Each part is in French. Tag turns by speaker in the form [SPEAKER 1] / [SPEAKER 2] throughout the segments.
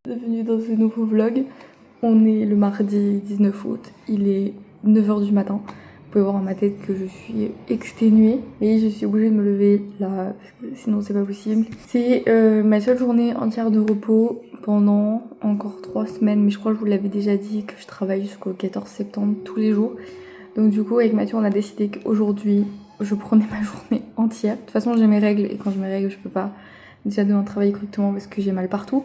[SPEAKER 1] Bienvenue dans ce nouveau vlog. On est le mardi 19 août, il est 9 h du matin. Vous pouvez voir à ma tête que je suis exténuée et je suis obligée de me lever là, parce que sinon c'est pas possible. C'est ma seule journée entière de repos pendant encore 3 semaines, mais je crois que je vous l'avais déjà dit que je travaille jusqu'au 14 septembre tous les jours. Donc du coup avec Mathieu on a décidé qu'aujourd'hui je prenais ma journée entière. De toute façon j'ai mes règles et quand j'ai mes règles je peux pas déjà de travailler correctement parce que j'ai mal partout.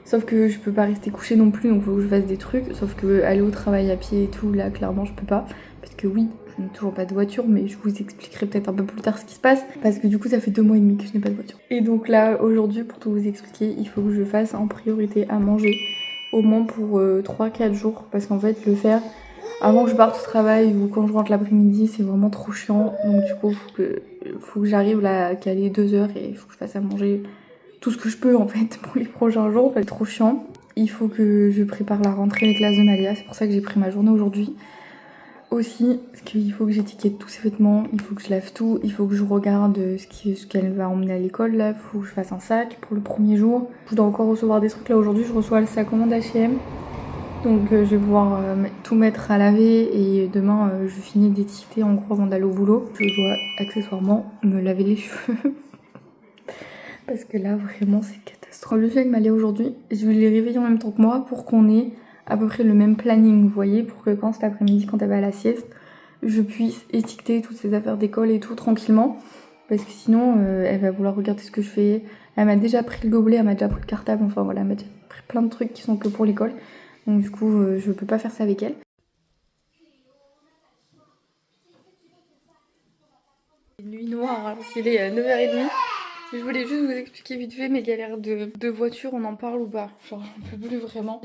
[SPEAKER 1] Sauf que je peux pas rester couchée non plus, donc faut que je fasse des trucs. Sauf que aller au travail à pied et tout, là clairement je peux pas. Parce que oui, je n'ai toujours pas de voiture, mais je vous expliquerai peut-être un peu plus tard ce qui se passe. Parce que du coup ça fait 2 mois et demi que je n'ai pas de voiture. Et donc là aujourd'hui, pour tout vous expliquer, il faut que je fasse en priorité à manger. Au moins pour 3-4 jours. Parce qu'en fait le faire avant que je parte au travail ou quand je rentre l'après-midi, c'est vraiment trop chiant. Donc du coup faut que j'arrive là à caler 2 heures et il faut que je fasse à manger tout ce que je peux en fait pour les prochains jours. C'est trop chiant. Il faut que je prépare la rentrée des classes de Malia. C'est pour ça que j'ai pris ma journée aujourd'hui. Aussi, parce qu'il faut que j'étiquette tous ses vêtements, il faut que je lave tout, il faut que je regarde ce qu'elle va emmener à l'école là, il faut que je fasse un sac pour le premier jour. Je dois encore recevoir des trucs là aujourd'hui, je reçois sa commande H&M. Donc je vais pouvoir tout mettre à laver et demain je finis d'étiqueter en gros avant d'aller au boulot. Je dois accessoirement me laver les cheveux. Parce que là vraiment c'est catastrophe. Le fait avec Malia aujourd'hui, je vais les réveiller en même temps que moi pour qu'on ait à peu près le même planning, vous voyez, pour que quand cet après-midi, quand elle va à la sieste, je puisse étiqueter toutes ses affaires d'école et tout tranquillement. Parce que sinon elle va vouloir regarder ce que je fais. Elle m'a déjà pris le gobelet, elle m'a déjà pris le cartable, enfin voilà, elle m'a déjà pris plein de trucs qui sont que pour l'école. Donc du coup je peux pas faire ça avec elle. Nuit noire alors qu'il est 9 h 30. Je voulais juste vous expliquer vite fait mes galères de voiture, on en parle ou pas? Genre j'en peux plus vraiment.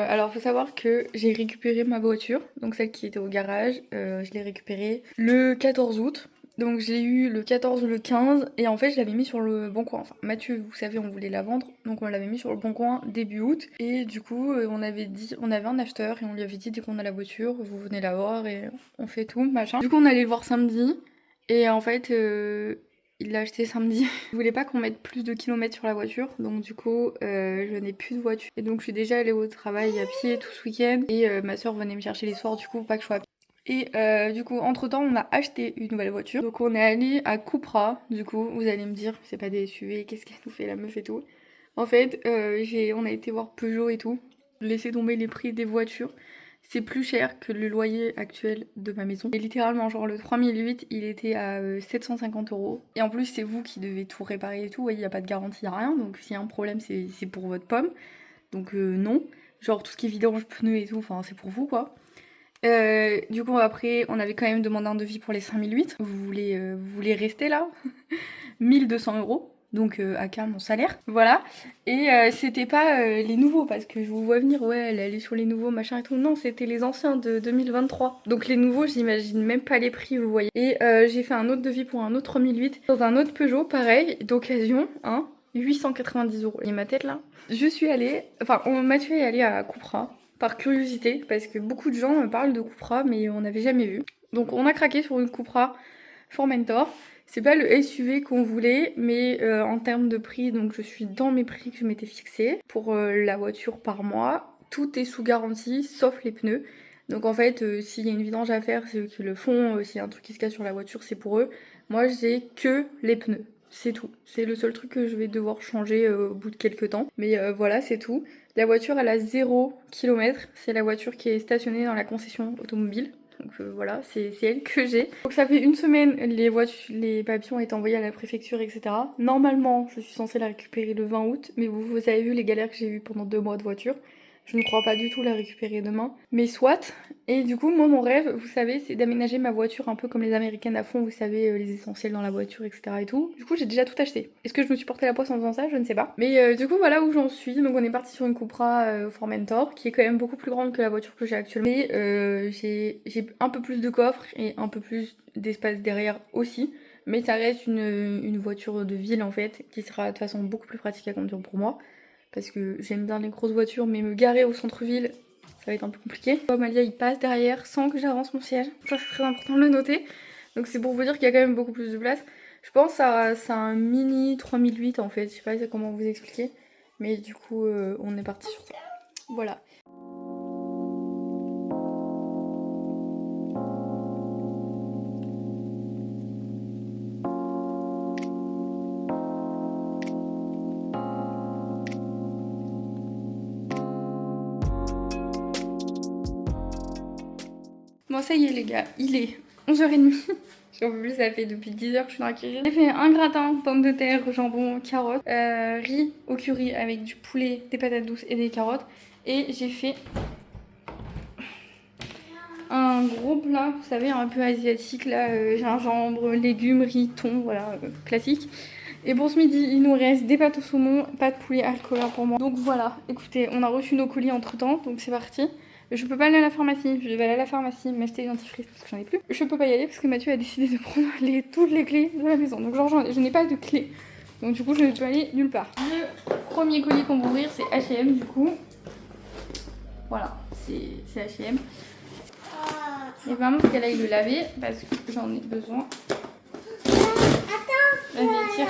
[SPEAKER 1] Alors faut savoir que j'ai récupéré ma voiture, donc celle qui était au garage, je l'ai récupérée le 14 août. Donc je l'ai eu le 14 ou le 15 et en fait je l'avais mis sur le bon coin. Enfin Mathieu, vous savez, on voulait la vendre, donc on l'avait mis sur le bon coin début août. Et du coup on avait un acheteur et on lui avait dit dès qu'on a la voiture, vous venez la voir et on fait tout, machin. Du coup on allait le voir samedi et en fait il l'a acheté samedi. Je voulais pas qu'on mette plus de kilomètres sur la voiture, donc du coup je n'ai plus de voiture. Et donc je suis déjà allée au travail à pied tout ce week-end et ma soeur venait me chercher les soirs du coup pour pas que je sois à pied. Et du coup entre temps on a acheté une nouvelle voiture. Donc on est allé à Cupra, du coup vous allez me dire c'est pas des SUV, qu'est-ce qu'elle nous fait la meuf et tout. En fait on a été voir Peugeot et tout, laisser tomber les prix des voitures. C'est plus cher que le loyer actuel de ma maison. Et littéralement, genre le 3008, il était à 750 €. Et en plus, c'est vous qui devez tout réparer et tout. Ouais, il n'y a pas de garantie, il n'y a rien. Donc s'il y a un problème, c'est pour votre pomme. Donc non. Genre tout ce qui est vidange, pneus et tout, enfin c'est pour vous quoi. Du coup, après, on avait quand même demandé un devis pour les 5008. Vous voulez rester là? 1200 €. Donc à mon salaire, voilà. Et c'était pas les nouveaux, parce que je vous vois venir, ouais, elle est sur les nouveaux, machin et tout. Non, c'était les anciens de 2023. Donc les nouveaux, j'imagine même pas les prix, vous voyez. Et j'ai fait un autre devis pour un autre 3008, dans un autre Peugeot, pareil, d'occasion, hein, 890 €. Et ma tête là, je suis allée, Mathieu est allé à Cupra, par curiosité, parce que beaucoup de gens me parlent de Cupra, mais on n'avait jamais vu. Donc on a craqué sur une Cupra Formentor. C'est pas le SUV qu'on voulait, mais en termes de prix, donc je suis dans mes prix que je m'étais fixé pour la voiture par mois. Tout est sous garantie, sauf les pneus. Donc en fait, s'il y a une vidange à faire, c'est eux qui le font. S'il y a un truc qui se casse sur la voiture, c'est pour eux. Moi, j'ai que les pneus. C'est tout. C'est le seul truc que je vais devoir changer au bout de quelques temps. Mais voilà, c'est tout. La voiture, elle a 0 km. C'est la voiture qui est stationnée dans la concession automobile. Donc voilà, c'est elle que j'ai. Donc ça fait une semaine, les papiers ont été envoyés à la préfecture, etc. Normalement, je suis censée la récupérer le 20 août, mais vous avez vu les galères que j'ai eues pendant 2 mois de voiture. Je ne crois pas du tout la récupérer demain. Mais soit. Et du coup, moi, mon rêve, vous savez, c'est d'aménager ma voiture un peu comme les américaines à fond, vous savez, les essentiels dans la voiture, etc. et tout. Du coup, j'ai déjà tout acheté. Est-ce que je me suis porté la poisse en faisant ça? Je ne sais pas. Mais du coup, voilà où j'en suis. Donc, on est parti sur une Cupra Formentor, qui est quand même beaucoup plus grande que la voiture que j'ai actuellement. Mais j'ai un peu plus de coffre et un peu plus d'espace derrière aussi. Mais ça reste une voiture de ville en fait, qui sera de toute façon beaucoup plus pratique à conduire pour moi. Parce que j'aime bien les grosses voitures, mais me garer au centre-ville, ça va être un peu compliqué. Amalia, il passe derrière sans que j'avance mon siège. Ça, c'est très important de le noter. Donc c'est pour vous dire qu'il y a quand même beaucoup plus de place. Je pense à c'est un mini 3008 en fait, je sais pas comment vous expliquer. Mais du coup, on est parti sur ça. Voilà. Bon, ça y est les gars, il est 11h30. J'en peux plus, ça fait depuis 10h que je suis dans la cuisine. J'ai fait un gratin, pommes de terre, jambon, carottes, riz au curry avec du poulet, des patates douces et des carottes. Et j'ai fait un gros plat, vous savez, un peu asiatique là, gingembre, légumes, riz, thon, voilà, classique. Et pour ce midi, il nous reste des pâtes au saumon, pas de poulet alcooleur pour moi. Donc voilà, écoutez, on a reçu nos colis entre temps, donc c'est parti. Je peux pas aller à la pharmacie, je vais aller à la pharmacie m'acheter des dentifrices parce que j'en ai plus. Je peux pas y aller parce que Mathieu a décidé de prendre toutes les clés de la maison. Donc genre je n'ai pas de clés. Donc du coup je ne peux aller nulle part. Le premier colis qu'on va ouvrir c'est H&M du coup. Voilà, c'est H&M. Et vraiment faut qu'elle aille le laver parce que j'en ai besoin.
[SPEAKER 2] Attends,
[SPEAKER 1] vas-y tire.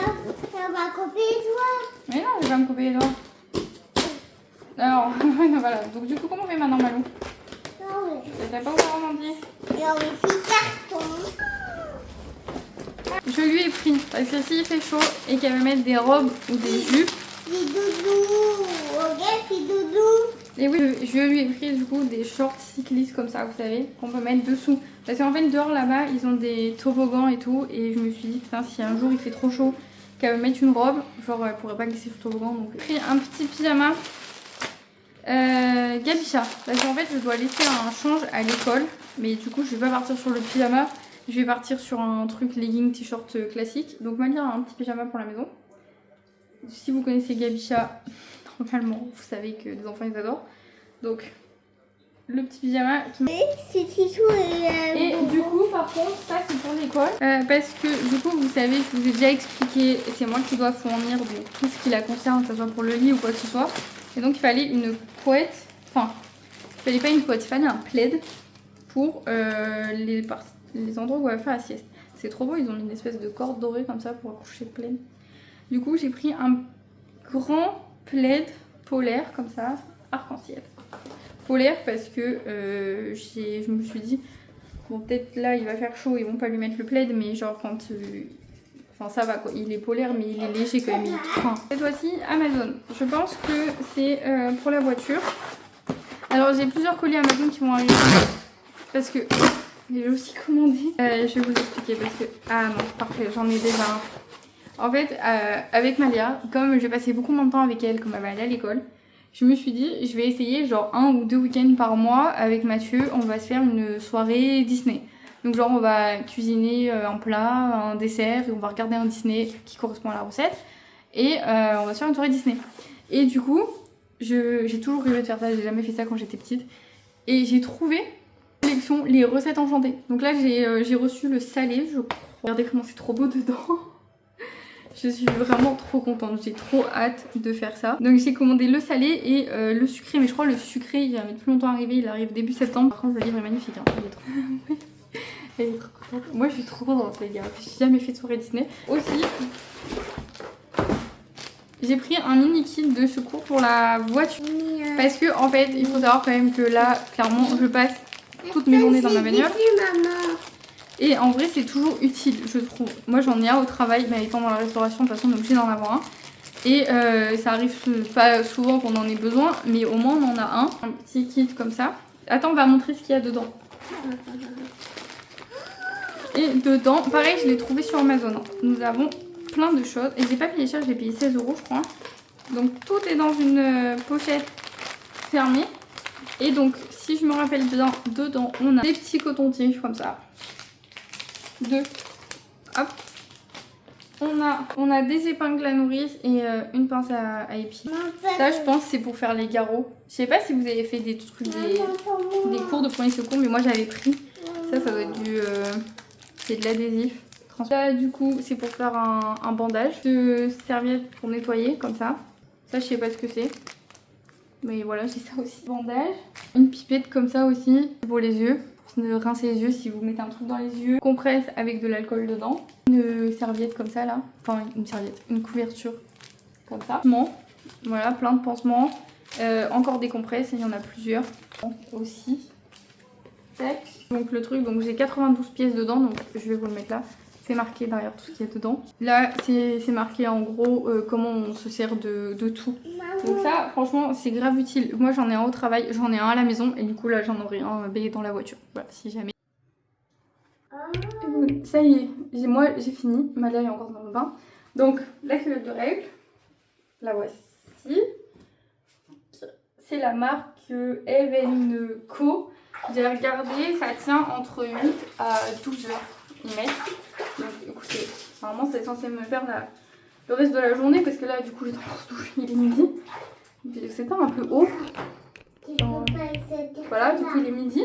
[SPEAKER 2] ça va couper les doigts.
[SPEAKER 1] Mais non, je vais me couper les doigts. Alors, voilà. Donc du coup, comment on fait maintenant, Malou?
[SPEAKER 2] Non, mais
[SPEAKER 1] T'as pas ouvert en entier?
[SPEAKER 2] il y a aussi carton.
[SPEAKER 1] Je lui ai pris, parce que s'il fait chaud et qu'elle veut mettre des robes ou des jupes...
[SPEAKER 2] C'est doudou. Regarde, c'est doudou.
[SPEAKER 1] Et oui, je lui ai pris du coup des shorts cyclistes comme ça, vous savez, qu'on peut mettre dessous. Parce qu'en fait, dehors là-bas, ils ont des toboggans et tout. Et je me suis dit, putain, si un jour il fait trop chaud, qu'elle veut mettre une robe, genre elle pourrait pas glisser sur le toboggan. Donc j'ai pris un petit pyjama. Gabicha, parce qu'en fait je dois laisser un change à l'école, mais du coup je vais pas partir sur le pyjama, je vais partir sur un truc legging t-shirt classique. Donc Mali a un petit pyjama pour la maison. Si vous connaissez Gabicha, normalement vous savez que les enfants ils adorent. Donc le petit pyjama qui...
[SPEAKER 2] C'est Tissou
[SPEAKER 1] Et du coup par contre ça c'est pour l'école, parce que du coup vous savez, je vous ai déjà expliqué, c'est moi qui dois fournir donc, tout ce qui la concerne, que ce soit pour le lit ou quoi que ce soit. Et donc il fallait une couette, enfin il fallait pas une couette, il fallait un plaid pour les endroits où elle va faire la sieste. C'est trop beau, ils ont mis une espèce de corde dorée comme ça pour accoucher le plaid. Du coup j'ai pris un grand plaid polaire comme ça, arc-en-ciel. Polaire parce que je me suis dit, bon peut-être là il va faire chaud, ils vont pas lui mettre le plaid, mais genre quand... Enfin ça va quoi, il est polaire mais il est léger quand même, il est tout fin. Cette fois-ci Amazon, je pense que c'est pour la voiture. Alors j'ai plusieurs colis Amazon qui vont arriver parce que j'ai aussi commandé. Je vais vous expliquer parce que... Ah non, parfait, j'en ai déjà un. En fait, avec Malia, comme j'ai passé beaucoup de temps avec elle, comme elle va aller à l'école, je me suis dit, je vais essayer genre 1 ou 2 week-ends par mois avec Mathieu, on va se faire une soirée Disney. Donc genre on va cuisiner un plat, un dessert, et on va regarder un Disney qui correspond à la recette. Et on va se faire une soirée Disney. Et du coup, j'ai toujours rêvé de faire ça, j'ai jamais fait ça quand j'étais petite. Et j'ai trouvé la collection Les Recettes Enchantées. Donc là j'ai reçu le salé, je crois. Regardez comment c'est trop beau dedans. Je suis vraiment trop contente, j'ai trop hâte de faire ça. Donc j'ai commandé le salé et le sucré, mais je crois le sucré il va mettre plus longtemps à arriver, il arrive début septembre. Par contre le livre est magnifique, hein. Il est trop... Elle est trop contente. Moi je suis trop contente les gars, j'ai jamais fait de soirée Disney. Aussi, j'ai pris un mini kit de secours pour la voiture. Parce que en fait, il faut savoir quand même que là, clairement, je passe toutes mes journées dans ma bagnole. Et en vrai, c'est toujours utile, je trouve. Moi, j'en ai un au travail, mais étant dans la restauration, de toute façon, on est obligé d'en avoir un. Et ça arrive pas souvent qu'on en ait besoin, mais au moins, on en a un. Un petit kit comme ça. Attends, on va montrer ce qu'il y a dedans. Et dedans, pareil, je l'ai trouvé sur Amazon. Nous avons plein de choses. Et j'ai pas payé cher, j'ai payé 16 € je crois. Donc tout est dans une pochette fermée. Et donc, si je me rappelle bien, dedans, on a des petits cotons-tiges comme ça. Deux. Hop. On a des épingles à nourrice et une pince à épiler. Ça, je pense, c'est pour faire les garrots. Je sais pas si vous avez fait des trucs, des cours de premier secours, mais moi j'avais pris. Ça doit être du... c'est de l'adhésif. Là, du coup, c'est pour faire un bandage. De serviettes pour nettoyer, comme ça. Ça, je sais pas ce que c'est. Mais voilà, j'ai ça aussi. Bandage. Une pipette comme ça aussi, pour les yeux. Pour se rincer les yeux si vous mettez un truc dans les yeux. Compresse avec de l'alcool dedans. Une serviette comme ça, là. Enfin, une serviette. Une couverture comme ça. Voilà, plein de pansements. Encore des compresses, il y en a plusieurs aussi. Tac. Donc le truc, donc j'ai 92 pièces dedans, donc je vais vous le mettre là. C'est marqué derrière tout ce qu'il y a dedans. Là, c'est marqué en gros comment on se sert de tout. Donc ça, franchement, c'est grave utile. Moi, j'en ai un au travail, j'en ai un à la maison, et du coup là, j'en aurai un dans la voiture. Voilà, si jamais. Ça y est, moi j'ai fini. Malia est encore dans le bain. Donc la cuvette de règles, la voici. C'est la marque Even Co. J'ai regardé, ça tient entre 8 à 12 heures. Ils mettent. Donc écoutez, normalement c'est censé me faire le reste de la journée parce que là du coup j'ai tendance à doucher, il est midi. C'était un peu haut. Voilà, du coup il est midi.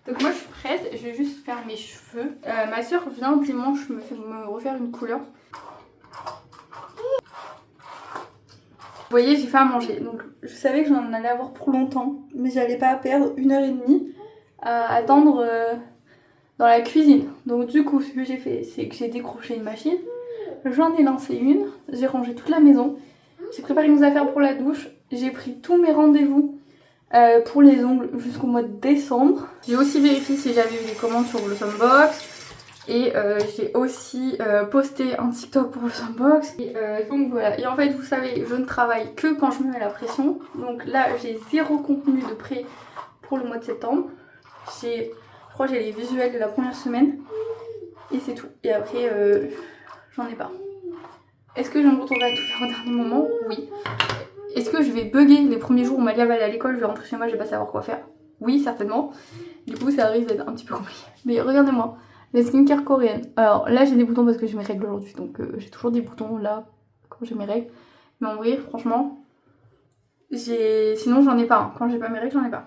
[SPEAKER 1] Donc moi je suis prête, je vais juste faire mes cheveux. Ma soeur vient dimanche me refaire une couleur. Vous voyez, j'ai fait à manger. Donc je savais que j'en allais avoir pour longtemps, mais j'allais pas perdre 1h30 à attendre dans la cuisine. Donc du coup, ce que j'ai fait, c'est que j'ai décroché une machine. J'en ai lancé une, j'ai rangé toute la maison. J'ai préparé mes affaires pour la douche. J'ai pris tous mes rendez-vous pour les ongles jusqu'au mois de décembre. J'ai aussi vérifié si j'avais eu des commandes sur le Sunbox. Et j'ai aussi posté un TikTok pour le Sunbox. Et donc voilà. Et en fait, vous savez, je ne travaille que quand je me mets la pression. Donc là, j'ai 0 contenu de prêt pour le mois de septembre. Je crois que j'ai les visuels de la première semaine. Et c'est tout. Et après, j'en ai pas. Est-ce que je me retrouverai à tout faire au dernier moment? Oui. Est-ce que je vais bugger les premiers jours où Malia va aller à l'école? Je vais rentrer chez moi, je vais pas savoir quoi faire. Oui, certainement. Du coup, ça risque d'être un petit peu compliqué. Mais regardez-moi. Les skincare coréennes. Alors là j'ai des boutons parce que j'ai mes règles aujourd'hui. Donc j'ai toujours des boutons là quand j'ai mes règles. Mais en vrai franchement sinon j'en ai pas. Hein. Quand j'ai pas mes règles j'en ai pas.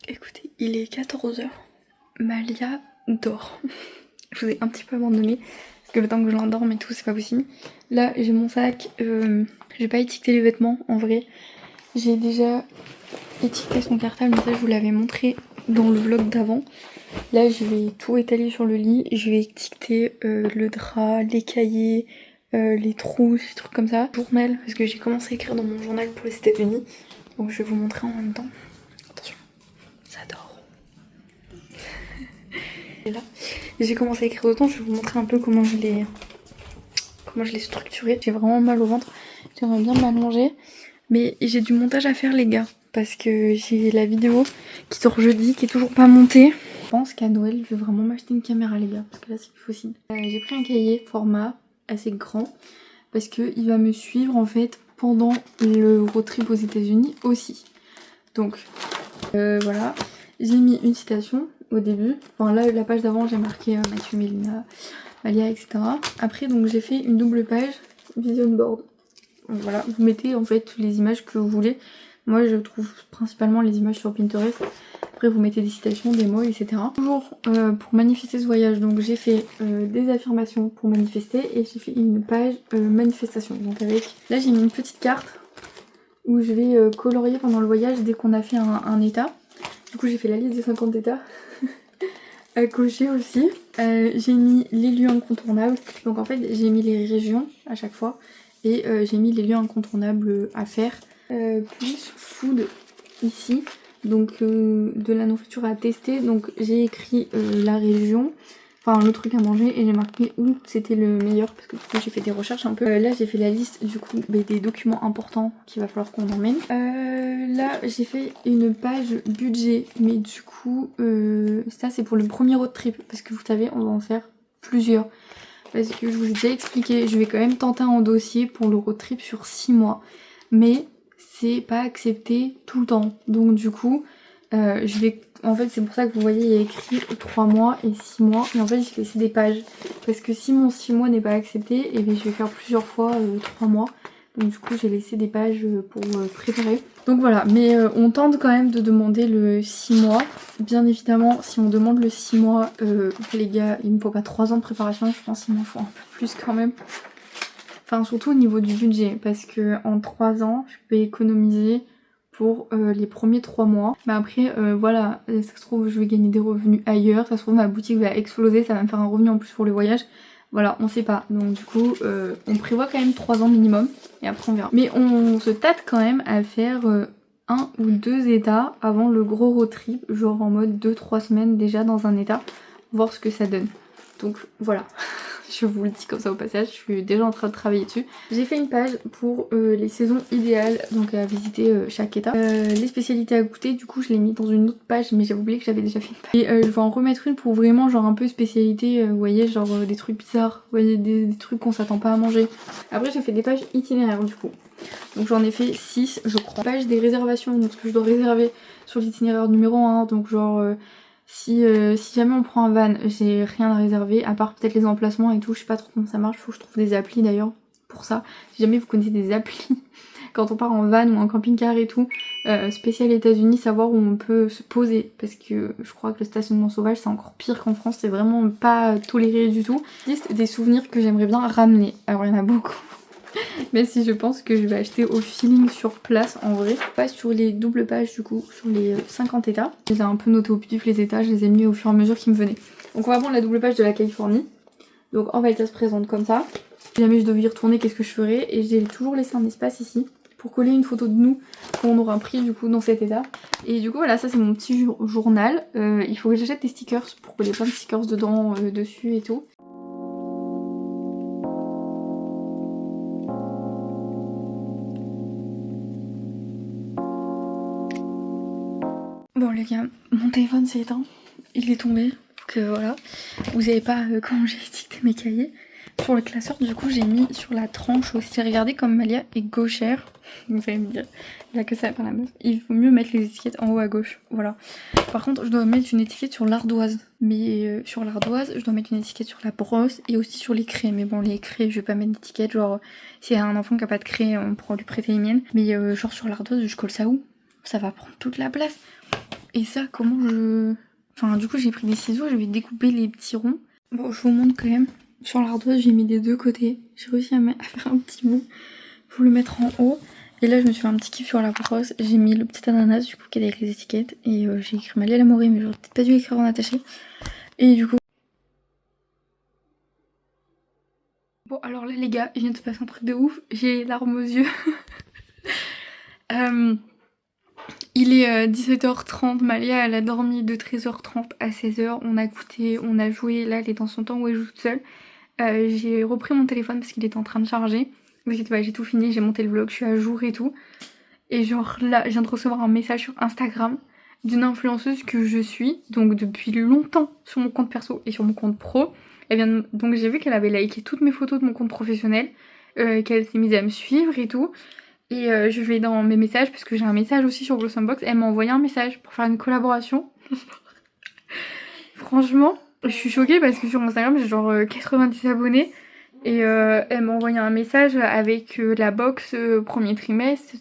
[SPEAKER 1] Écoutez, il est 14 h. Malia dort. Je vous ai un petit peu abandonné. Parce que le temps que je l'endorme et tout c'est pas possible. Là j'ai mon sac. J'ai pas étiqueté les vêtements en vrai. J'ai déjà étiqueté son cartable mais ça je vous l'avais montré dans le vlog d'avant. Là je vais tout étaler sur le lit, je vais étiqueter le drap, les cahiers, les trousses, des trucs comme ça. Journal, parce que j'ai commencé à écrire dans mon journal pour les États-Unis. Donc je vais vous montrer en même temps. Attention, ça dort. Et là, j'ai commencé à écrire dedans, je vais vous montrer un peu comment je l'ai structuré. J'ai vraiment mal au ventre, j'aimerais bien m'allonger. Mais j'ai du montage à faire les gars. Parce que j'ai la vidéo qui sort jeudi, qui est toujours pas montée. Je pense qu'à Noël, je vais vraiment m'acheter une caméra les gars. Parce que là c'est plus possible. J'ai pris un cahier format assez grand. Parce qu'il va me suivre en fait pendant le road trip aux États-Unis aussi. Donc voilà. J'ai mis une citation au début. Enfin là la page d'avant j'ai marqué Mathieu, Mélina, Malia, etc. Après donc j'ai fait une double page vision board. Voilà, vous mettez en fait les images que vous voulez. Moi je trouve principalement les images sur Pinterest. Après vous mettez des citations, des mots, etc. Toujours pour manifester ce voyage, donc j'ai fait des affirmations pour manifester et j'ai fait une page manifestation. Donc avec, là j'ai mis une petite carte où je vais colorier pendant le voyage dès qu'on a fait un état. Du coup j'ai fait la liste des 50 états à cocher aussi. J'ai mis les lieux incontournables, donc en fait j'ai mis les régions à chaque fois. Et j'ai mis les lieux incontournables à faire. Plus food ici. Donc de la nourriture à tester. Donc j'ai écrit la région. Enfin le truc à manger. Et j'ai marqué où c'était le meilleur. Parce que du coup j'ai fait des recherches un peu. Là j'ai fait la liste du coup des documents importants qu'il va falloir qu'on emmène. Là j'ai fait une page budget. Mais du coup ça c'est pour le premier road trip. Parce que vous savez on va en faire plusieurs. Parce que je vous ai déjà expliqué, je vais quand même tenter un dossier pour le road trip sur 6 mois. Mais c'est pas accepté tout le temps. Donc du coup, je vais... En fait c'est pour ça que vous voyez il y a écrit 3 mois et 6 mois. Et en fait j'ai laissé des pages. Parce que si mon 6 mois n'est pas accepté, et bien je vais faire plusieurs fois 3 mois. Donc du coup j'ai laissé des pages pour préparer. Donc voilà, mais on tente quand même de demander le 6 mois. Bien évidemment, si on demande le 6 mois, les gars, il ne me faut pas 3 ans de préparation. Je pense qu'il m'en faut un peu plus quand même. Enfin surtout au niveau du budget. Parce que en 3 ans, je peux économiser pour les premiers 3 mois. Mais après, voilà, ça se trouve je vais gagner des revenus ailleurs. Ça se trouve ma boutique va exploser, ça va me faire un revenu en plus pour le voyage. Voilà, on sait pas. Donc du coup, on prévoit quand même 3 ans minimum. Et après on verra. Mais on se tâte quand même à faire 1 ou 2 états avant le gros road trip. Genre en mode 2-3 semaines déjà dans un état. Voir ce que ça donne. Donc voilà. Je vous le dis comme ça au passage, je suis déjà en train de travailler dessus. J'ai fait une page pour les saisons idéales, donc à visiter chaque état. Les spécialités à goûter, du coup je l'ai mis dans une autre page, mais j'avais oublié que j'avais déjà fait une page. Et je vais en remettre une pour vraiment genre un peu spécialité, vous voyez, genre des trucs bizarres, vous voyez, des trucs qu'on s'attend pas à manger. Après j'ai fait des pages itinéraires du coup. Donc j'en ai fait 6 je crois. Page des réservations, donc ce que je dois réserver sur l'itinéraire numéro 1, donc genre... si jamais on prend un van, j'ai rien à réserver, à part peut-être les emplacements et tout, je sais pas trop comment ça marche, faut que je trouve des applis d'ailleurs pour ça. Si jamais vous connaissez des applis, quand on part en van ou en camping-car et tout, spécial États-Unis, savoir où on peut se poser, parce que je crois que le stationnement sauvage c'est encore pire qu'en France, c'est vraiment pas toléré du tout. Liste des souvenirs que j'aimerais bien ramener, alors il y en a beaucoup. Même si je pense que je vais acheter au feeling sur place en vrai. Je passe sur les doubles pages du coup, sur les 50 états. Je les ai un peu notés au pif les états, je les ai mis au fur et à mesure qui me venaient. Donc on va prendre la double page de la Californie. Donc en fait ça se présente comme ça. Si jamais je devais y retourner, qu'est-ce que je ferais? Et j'ai toujours laissé un espace ici pour coller une photo de nous qu'on aura pris du coup dans cet état. Et du coup voilà, ça c'est mon petit journal. Il faut que j'achète des stickers pour coller plein de stickers dedans, dessus et tout. Bon les gars, mon téléphone s'est éteint, il est tombé, donc voilà. Vous savez pas comment j'ai étiqueté mes cahiers. Sur le classeur du coup j'ai mis sur la tranche aussi. Regardez comme Malia est gauchère, vous allez me dire, il y a que ça à faire la meuf. Il faut mieux mettre les étiquettes en haut à gauche, voilà. Par contre je dois mettre une étiquette sur l'ardoise. Mais sur l'ardoise je dois mettre une étiquette sur la brosse et aussi sur les craies. Mais bon les craies je vais pas mettre d'étiquette, genre s'il y a un enfant qui a pas de craie on pourra lui prêter les miennes. Mais genre sur l'ardoise je colle ça où? Ça va prendre toute la place. Et ça, comment je... Enfin, du coup, j'ai pris des ciseaux, je vais découper les petits ronds. Bon, je vous montre quand même. Sur l'ardoise, j'ai mis des deux côtés. J'ai réussi à faire un petit bout pour le mettre en haut. Et là, je me suis fait un petit kiff sur la brosse. J'ai mis le petit ananas, du coup, qui est avec les étiquettes. Et j'ai écrit Malia Lamouré, mais j'aurais peut-être pas dû écrire en attaché. Et du coup... Bon, alors là, les gars, il vient de se passer un truc de ouf. J'ai les larmes aux yeux. Il est 17h30, Malia elle a dormi de 13h30 à 16h, on a goûté, on a joué, là elle est dans son temps où elle joue toute seule. J'ai repris mon téléphone parce qu'il était en train de charger. J'ai tout fini, j'ai monté le vlog, je suis à jour et tout. Et genre là, je viens de recevoir un message sur Instagram d'une influenceuse que je suis, donc depuis longtemps sur mon compte perso et sur mon compte pro. Donc j'ai vu qu'elle avait liké toutes mes photos de mon compte professionnel, qu'elle s'est mise à me suivre et tout. Et je vais dans mes messages, parce que j'ai un message aussi sur Blossombox, elle m'a envoyé un message pour faire une collaboration. Franchement, je suis choquée parce que sur Instagram j'ai genre 90 abonnés. Et elle m'a envoyé un message avec la box premier trimestre,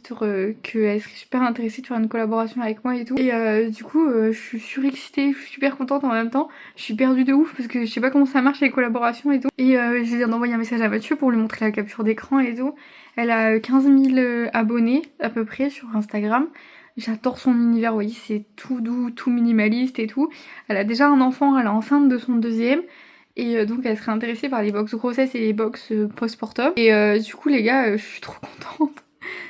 [SPEAKER 1] qu'elle serait super intéressée de faire une collaboration avec moi et tout. Et du coup, je suis surexcitée, je suis super contente en même temps. Je suis perdue de ouf parce que je sais pas comment ça marche les collaborations et tout. Et je viens d'envoyer un message à Mathieu pour lui montrer la capture d'écran et tout. Elle a 15 000 abonnés à peu près sur Instagram. J'adore son univers, vous voyez, c'est tout doux, tout minimaliste et tout. Elle a déjà un enfant, elle est enceinte de son deuxième. Et donc elle serait intéressée par les box grossesse et les box postpartum. Et du coup les gars, je suis trop contente.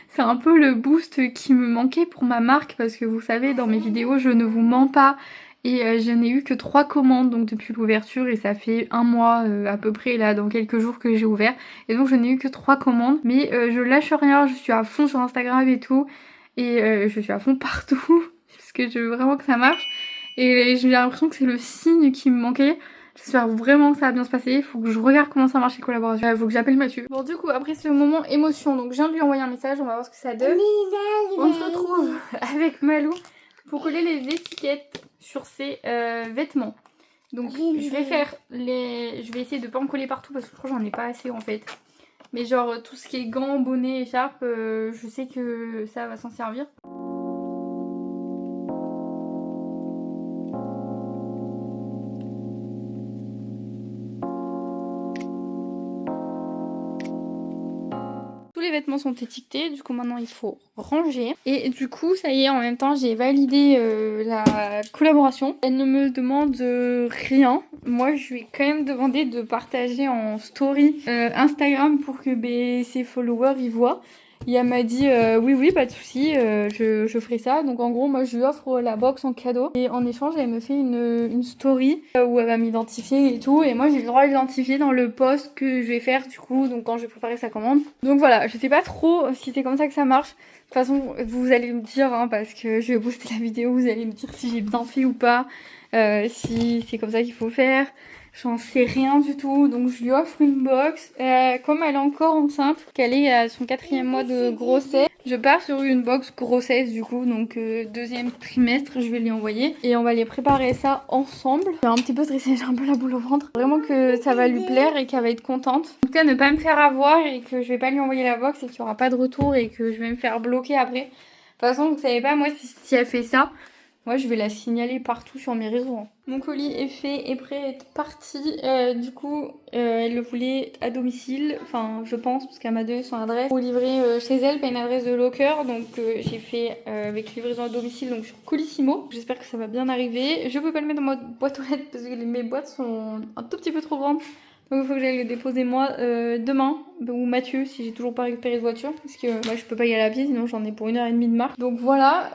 [SPEAKER 1] C'est un peu le boost qui me manquait pour ma marque parce que vous savez dans mes vidéos je ne vous mens pas. Et je n'ai eu que 3 commandes donc depuis l'ouverture et ça fait un mois à peu près là dans quelques jours que j'ai ouvert. Et donc je n'ai eu que 3 commandes. Mais je lâche rien, je suis à fond sur Instagram et tout. Et je suis à fond partout parce que je veux vraiment que ça marche. Et j'ai l'impression que c'est le signe qui me manquait. J'espère vraiment que ça va bien se passer. Faut que je regarde comment ça marche les collaborations. Faut que j'appelle Mathieu. Bon, du coup, après ce moment émotion, donc je viens de lui envoyer un message. On va voir ce que ça donne. On se retrouve avec Malou pour coller les étiquettes sur ses vêtements. Donc, je vais essayer de pas en coller partout parce que je crois que j'en ai pas assez en fait. Mais genre, tout ce qui est gants, bonnets, écharpes, je sais que ça va s'en servir. les vêtements sont étiquetés, du coup maintenant il faut ranger. Et du coup ça y est, en même temps j'ai validé la collaboration. Elle ne me demande rien. Moi je lui ai quand même demandé de partager en story Instagram pour que ses followers y voient. Et elle m'a dit oui pas de souci, je ferai ça. Donc en gros moi je lui offre la box en cadeau et en échange elle me fait une story où elle va m'identifier et tout, et moi j'ai le droit d'identifier dans le post que je vais faire du coup, donc quand je vais préparer sa commande. Donc voilà, je sais pas trop si c'est comme ça que ça marche. De toute façon vous allez me dire hein, parce que je vais poster la vidéo, vous allez me dire si j'ai bien fait ou pas, si c'est comme ça qu'il faut faire. J'en sais rien du tout, donc je lui offre une box. Comme elle est encore enceinte, qu'elle est à son 4e mois de grossesse, je pars sur une box grossesse du coup, donc 2e trimestre, je vais lui envoyer. Et on va les préparer ça ensemble. Je suis un petit peu stressée, j'ai un peu la boule au ventre. Vraiment que ça va lui plaire et qu'elle va être contente. En tout cas, ne pas me faire avoir et que je vais pas lui envoyer la box et qu'il y aura pas de retour et que je vais me faire bloquer après. De toute façon, vous savez pas, moi si elle fait ça, moi je vais la signaler partout sur mes réseaux. Mon colis est fait et prêt à être parti. Du coup, elle le voulait à domicile, enfin je pense, parce qu'elle m'a donné son adresse pour livrer chez elle, pas une adresse de locker. Donc j'ai fait avec livraison à domicile, donc sur Colissimo. J'espère que ça va bien arriver. Je peux pas le mettre dans ma boîte aux lettres parce que mes boîtes sont un tout petit peu trop grandes. Donc il faut que j'aille le déposer moi demain, ou Mathieu si j'ai toujours pas récupéré de voiture, parce que moi je peux pas y aller à pied sinon j'en ai pour 1h30 de marche. Donc voilà,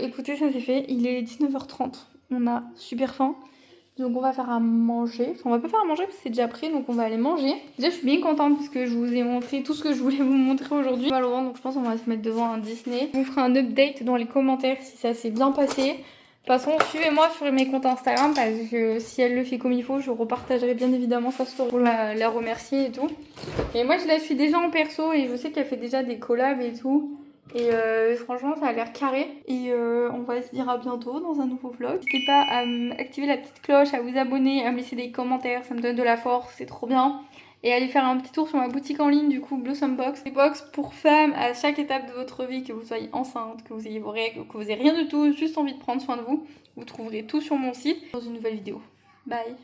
[SPEAKER 1] écoutez, ça c'est fait, il est 19h30, on a super faim. Donc on va faire à manger, enfin on va pas faire à manger parce que c'est déjà prêt, donc on va aller manger. Déjà je suis bien contente parce que je vous ai montré tout ce que je voulais vous montrer aujourd'hui. Malheureusement, donc je pense qu'on va se mettre devant un Disney. Je vous ferai un update dans les commentaires si ça s'est bien passé. De toute façon, suivez-moi sur mes comptes Instagram parce que si elle le fait comme il faut, je repartagerai bien évidemment sa story pour la remercier et tout. Et moi, je la suis déjà en perso et je sais qu'elle fait déjà des collabs et tout. Et franchement, ça a l'air carré. Et on va se dire à bientôt dans un nouveau vlog. N'hésitez pas à activer la petite cloche, à vous abonner, à me laisser des commentaires. Ça me donne de la force, c'est trop bien. Et allez faire un petit tour sur ma boutique en ligne, du coup, Blossom Box. Des box pour femmes à chaque étape de votre vie, que vous soyez enceinte, que vous ayez vos règles, que vous ayez rien du tout, juste envie de prendre soin de vous. Vous trouverez tout sur mon site dans une nouvelle vidéo. Bye!